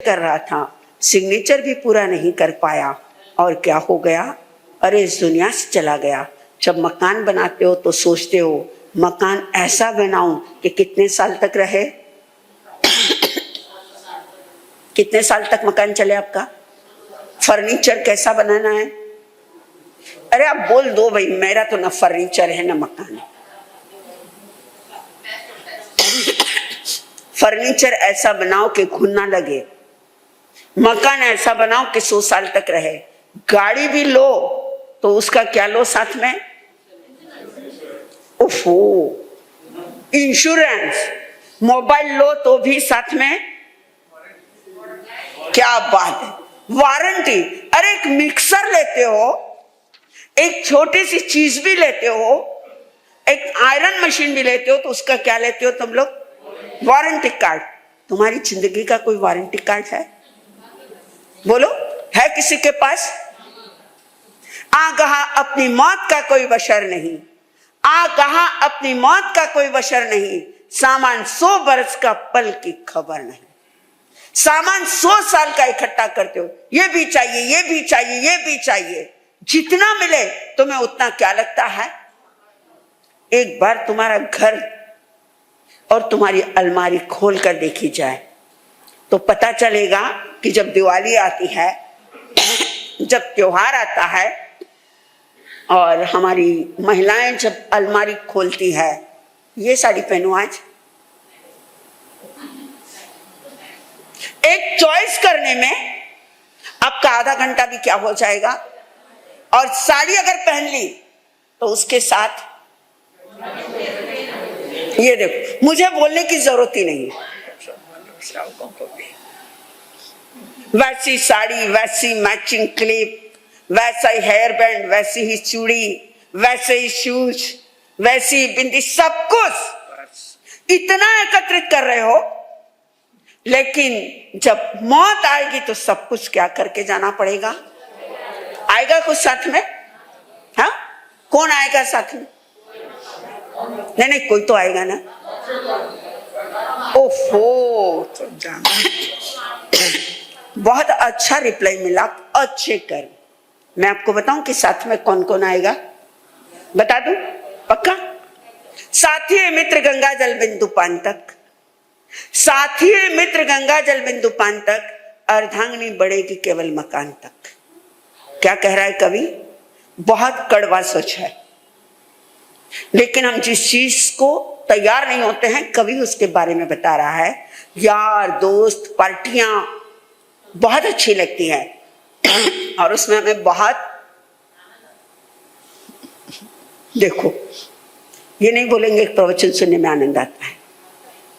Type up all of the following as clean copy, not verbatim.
कर रहा था, सिग्नेचर भी पूरा नहीं कर पाया और क्या हो गया, अरे इस दुनिया से चला गया। जब मकान बनाते हो तो सोचते हो मकान ऐसा बनाऊं कि कितने साल तक रहे, कितने साल तक मकान चले आपका। फर्नीचर कैसा बनाना है, अरे आप बोल दो भाई, मेरा तो ना फर्नीचर है ना मकान है। फर्नीचर ऐसा बनाओ कि घुन ना लगे, मकान ऐसा बनाओ कि 100 साल तक रहे। गाड़ी भी लो तो उसका क्या लो साथ में, ओफो, इंश्योरेंस। मोबाइल लो तो भी साथ में, क्या बात है, वारंटी। अरे एक मिक्सर लेते हो, एक छोटी सी चीज भी लेते हो, एक आयरन मशीन भी लेते हो तो उसका क्या लेते हो तुम लोग, वारंटी कार्ड। तुम्हारी जिंदगी का कोई वारंटी कार्ड है, बोलो है किसी के पास। आगाह अपनी मौत का कोई बशर नहीं, आगाह अपनी मौत का कोई बशर नहीं। सामान 100 बरस का पल की खबर नहीं। सामान 100 साल का इकट्ठा करते हो, ये भी चाहिए, ये भी चाहिए, ये भी चाहिए। जितना मिले तुम्हें उतना क्या लगता है। एक बार तुम्हारा घर और तुम्हारी अलमारी खोल कर देखी जाए तो पता चलेगा कि जब दिवाली आती है, जब त्योहार आता है और हमारी महिलाएं जब अलमारी खोलती है, ये साड़ी पहनो आज, एक चॉइस करने में आपका आधा घंटा भी क्या हो जाएगा। और साड़ी अगर पहन ली तो उसके साथ ये देखो, मुझे बोलने की जरूरत ही नहीं है, वैसी साड़ी, वैसी मैचिंग क्लिप, वैसा ही हेयर बैंड, वैसी ही चूड़ी, वैसे ही शूज, वैसी बिंदी, सब कुछ इतना एकत्रित कर रहे हो, लेकिन जब मौत आएगी तो सब कुछ क्या करके जाना पड़ेगा। आएगा कुछ साथ में, हाँ कौन आएगा साथ में, नहीं नहीं कोई तो आएगा ना। ओफो, तो जाना। बहुत अच्छा रिप्लाई मिला, अच्छे कर। मैं आपको बताऊं कि साथ में कौन कौन आएगा, बता दूं पक्का। साथी मित्र गंगा जल बिंदु पान तक, साथी मित्र गंगा जल बिंदु पान तक, अर्धांगिनी बढ़ेगी केवल मकान तक। क्या कह रहा है कवि, बहुत कड़वा सोच है, लेकिन हम जिस चीज को तैयार नहीं होते हैं, कवि उसके बारे में बता रहा है। यार दोस्त पार्टियां बहुत अच्छी लगती है और उसमें हमें बहुत, देखो ये नहीं बोलेंगे प्रवचन सुनने में आनंद आता है,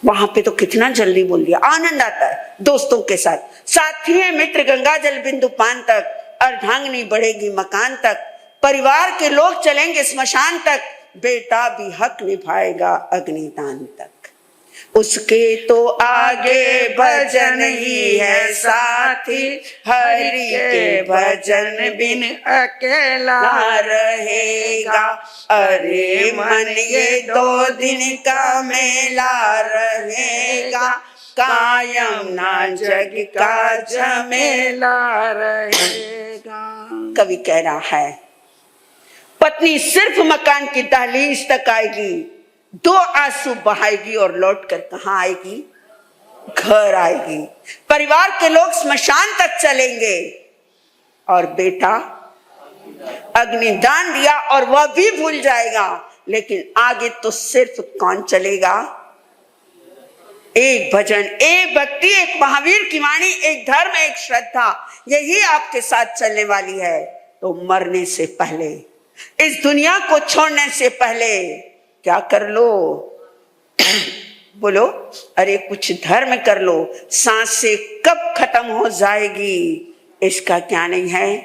वहां पे तो कितना जल्दी बोल दिया, आनंद आता है दोस्तों के साथ। साथी है मित्र गंगा जल बिंदु पान तक, अर्धांगिनी बढ़ेगी मकान तक, परिवार के लोग चलेंगे स्मशान तक, बेटा भी हक निभाएगा अग्निदान तक। उसके तो आगे भजन ही है साथी, हरि के भजन बिन अकेला रहेगा। अरे मन ये 2 दिन का मेला रहेगा, कायम ना जग का झमेला रहेगा। कवि कह रहा है, पत्नी सिर्फ मकान की दहलीज तक आएगी, 2 आंसू बहाएगी और लौट कर कहां आएगी, घर आएगी। परिवार के लोग स्मशान तक चलेंगे और बेटा अग्निदान दिया और वह भी भूल जाएगा। लेकिन आगे तो सिर्फ कौन चलेगा, एक भजन, एक भक्ति, एक महावीर की वाणी, एक धर्म, एक श्रद्धा, यही आपके साथ चलने वाली है। तो मरने से पहले, इस दुनिया को छोड़ने से पहले क्या कर लो, बोलो अरे कुछ धर्म कर लो। सांसें कब खत्म हो जाएगी इसका क्या नहीं है।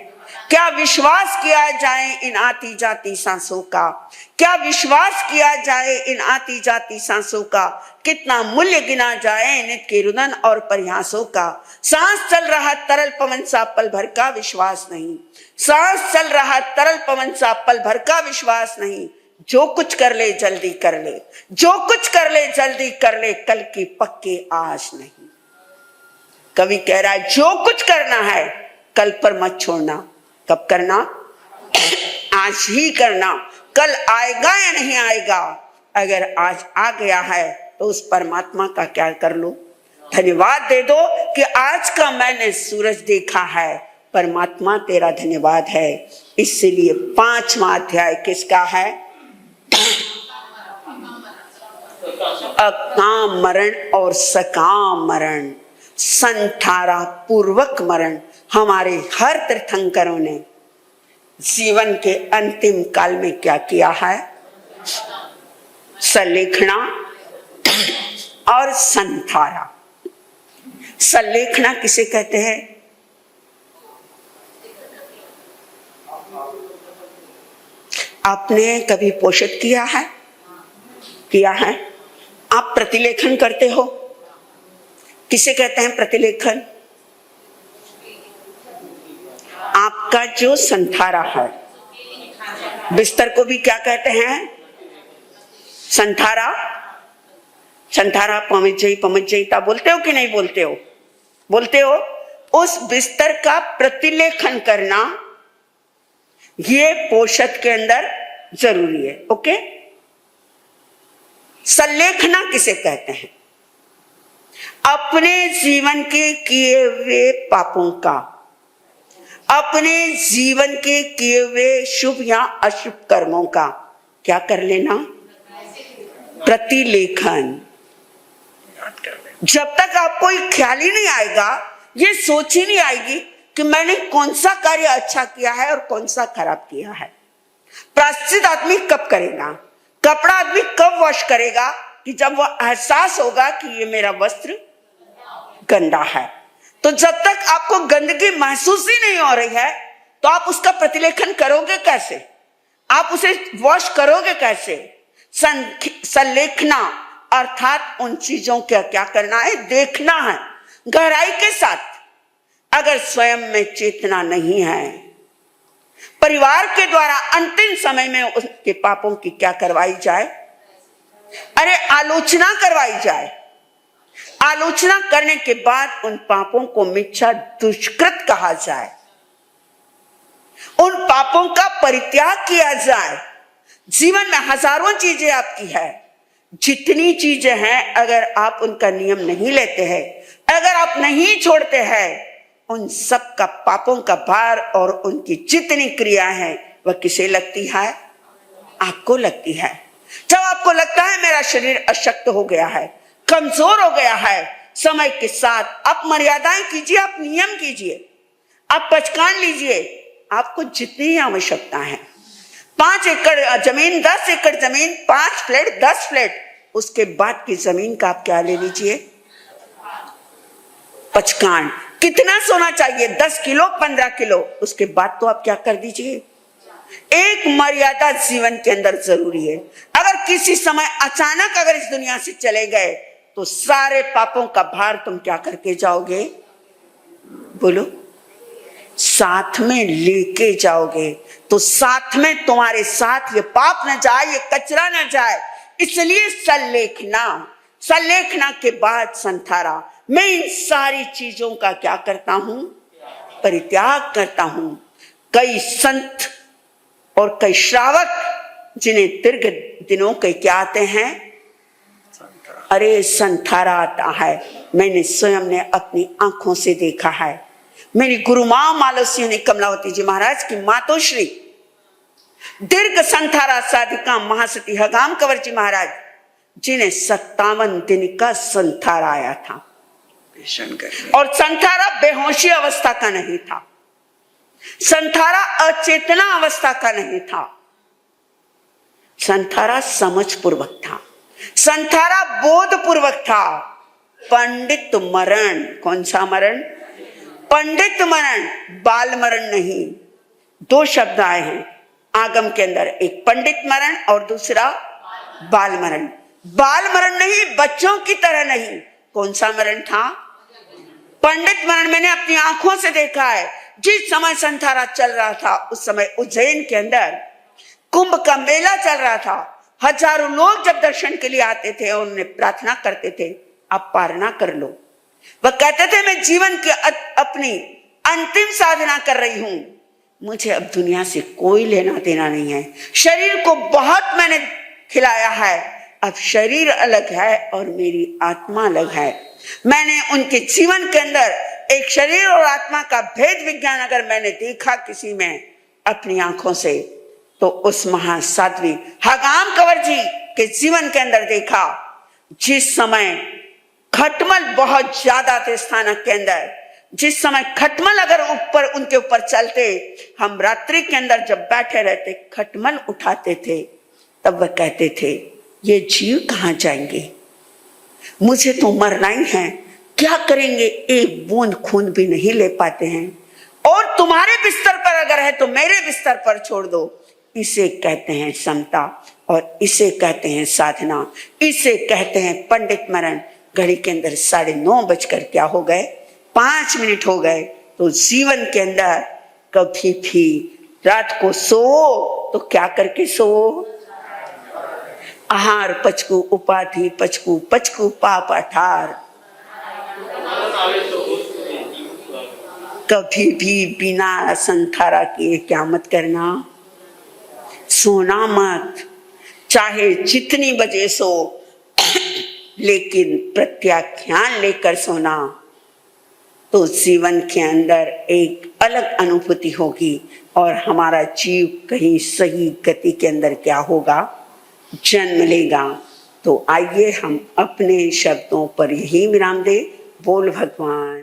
क्या विश्वास किया जाए इन आती जाती सांसों का, क्या विश्वास किया जाए इन आती जाती सांसों का, कितना मूल्य गिना जाए इनके रुदन और प्रयासों का। सांस चल रहा तरल पवन सा पल भर का विश्वास नहीं, सांस चल रहा तरल पवन सा पल भर का विश्वास नहीं। जो कुछ कर ले जल्दी कर ले, जो कुछ कर ले जल्दी कर ले, कल की पक्की आश नहीं। कवि कह रहा है जो कुछ करना है कल पर मत छोड़ना। कब करना? आज ही करना। कल आएगा या नहीं आएगा, अगर आज आ गया है तो उस परमात्मा का क्या कर लो, धन्यवाद दे दो कि आज का मैंने सूरज देखा है। परमात्मा तेरा धन्यवाद है। इसलिए 5वां अध्याय किसका है? अकाम मरण और सकाम मरण, संथारा पूर्वक मरण। हमारे हर तीर्थंकरों ने जीवन के अंतिम काल में क्या किया है? संलेखना और संथारा। संलेखना किसे कहते हैं? आपने कभी पोषित किया है? किया है? आप प्रतिलेखन करते हो? किसे कहते हैं प्रतिलेखन? आपका जो संथारा है, बिस्तर को भी क्या कहते हैं? संथारा। संथारा पहुंच जाई ता बोलते हो कि नहीं बोलते हो? बोलते हो। उस बिस्तर का प्रतिलेखन करना ये पोषक के अंदर जरूरी है। ओके। संलेखना किसे कहते हैं? अपने जीवन के किए हुए पापों का, अपने जीवन के किए हुए शुभ या अशुभ कर्मों का क्या कर लेना? प्रतिलेखन। जब तक आपको ये ख्याल ही नहीं आएगा, ये सोच ही नहीं आएगी कि मैंने कौन सा कार्य अच्छा किया है और कौन सा खराब किया है। प्रायश्चित आदमी कब करेगा? कपड़ा आदमी कब वॉश करेगा? कि जब वो एहसास होगा कि ये मेरा वस्त्र गंदा है। तो जब तक आपको गंदगी महसूस ही नहीं हो रही है तो आप उसका प्रतिलेखन करोगे कैसे? आप उसे वॉश करोगे कैसे? संलेखना अर्थात उन चीजों का क्या करना है? देखना है गहराई के साथ। अगर स्वयं में चेतना नहीं है, परिवार के द्वारा अंतिम समय में उसके पापों की क्या करवाई जाए? अरे आलोचना करवाई जाए। आलोचना करने के बाद उन पापों को मिथ्या दुष्कृत कहा जाए, उन पापों का परित्याग किया जाए। जीवन में हजारों चीजें आपकी है, जितनी चीजें हैं अगर आप उनका नियम नहीं लेते हैं, अगर आप नहीं छोड़ते हैं, उन सब का पापों का भार और उनकी जितनी क्रिया है वह किसे लगती है? आपको लगती है। जब आपको लगता है मेरा शरीर अशक्त हो गया है, कमजोर हो गया है, समय के साथ आप मर्यादाएं कीजिए, आप नियम कीजिए, आप पहचान लीजिए आपको जितनी आवश्यकता है। 5 एकड़ जमीन, 10 एकड़ जमीन, 5 फ्लैट, 10 फ्लैट, उसके बाद की जमीन का आप क्या ले लीजिए? पचकान। कितना सोना चाहिए? 10 किलो, 15 किलो। उसके बाद तो आप क्या कर दीजिए? एक मर्यादा जीवन के अंदर जरूरी है। अगर किसी समय अचानक अगर इस दुनिया से चले गए तो सारे पापों का भार तुम क्या करके जाओगे? बोलो। साथ में लेके जाओगे। तो साथ में तुम्हारे साथ ये पाप न जाए, ये कचरा न जाए, इसलिए संलेखना के बाद संथारा। मैं इन सारी चीजों का क्या करता हूं? परित्याग करता हूं। कई संत और कई श्रावक जिन्हें दीर्घ दिनों के क्या आते हैं? अरे संथारा आता है। मैंने स्वयं ने अपनी आंखों से देखा है। मेरी गुरु मां मालवसियोनी कमलावती जी महाराज की मातोश्री दीर्घ संथारा साधिका महासती हगाम कंवर जी महाराज, जिन्हें 57 दिन का संथारा आया था। और संथारा बेहोशी अवस्था का नहीं था, संथारा अचेतना अवस्था का नहीं था, संथारा समझ पूर्वक था, संथारा बोध पूर्वक था। पंडित मरण। कौन सा मरण? पंडित मरण, बाल मरण नहीं। 2 शब्द आए हैं आगम के अंदर, एक पंडित मरण और दूसरा बाल मरण। बाल मरण नहीं, बच्चों की तरह नहीं। कौन सा मरण था? पंडित मरण। मैंने अपनी आंखों से देखा है। जिस समय संथारा चल रहा था उस समय उज्जैन के अंदर कुंभ का मेला चल रहा था। हजारों लोग जब दर्शन के लिए आते थे और उन्हें प्रार्थना करते थे, आप पारना कर लो, वह कहते थे मैं जीवन की अपनी अंतिम साधना कर रही हूं, मुझे अब दुनिया से कोई लेना देना नहीं है। शरीर को बहुत मैंने खिलाया है, अब शरीर अलग है और मेरी आत्मा अलग है। मैंने उनके जीवन के अंदर एक शरीर और आत्मा का भेद विज्ञान अगर मैंने देखा किसी में अपनी आंखों से, तो उस महासाध्वी हगाम कंवर जी के जीवन के अंदर देखा। जिस समय खटमल बहुत ज्यादा थे स्थानक के अंदर, जिस समय खटमल अगर ऊपर उनके ऊपर चलते, हम रात्रि के अंदर जब बैठे रहते खटमल उठाते थे, तब वह कहते थे ये जीव कहां जाएंगे, मुझे तो मरना ही है, क्या करेंगे, एक बूंद खून भी नहीं ले पाते हैं, और तुम्हारे बिस्तर पर अगर है तो मेरे बिस्तर पर छोड़ दो। इसे कहते हैं समता और इसे कहते हैं साधना, इसे कहते हैं पंडित मरण। घड़ी के अंदर 9:30 बजकर क्या हो गए, 5 मिनट हो गए। तो जीवन के अंदर कभी भी रात को सो तो क्या करके सो, आहार पचकू उपाधि पचकू, पचकू पाप अठार। कभी भी बिना संथारा किए क्या मत करना, सोना मत, चाहे जितनी बजे सो, लेकिन प्रत्याख्यान लेकर सोना तो जीवन के अंदर एक अलग अनुभूति होगी और हमारा जीव कहीं सही गति के अंदर क्या होगा, जन्म लेगा। तो आइए हम अपने शब्दों पर यही विराम दे। बोल भगवान।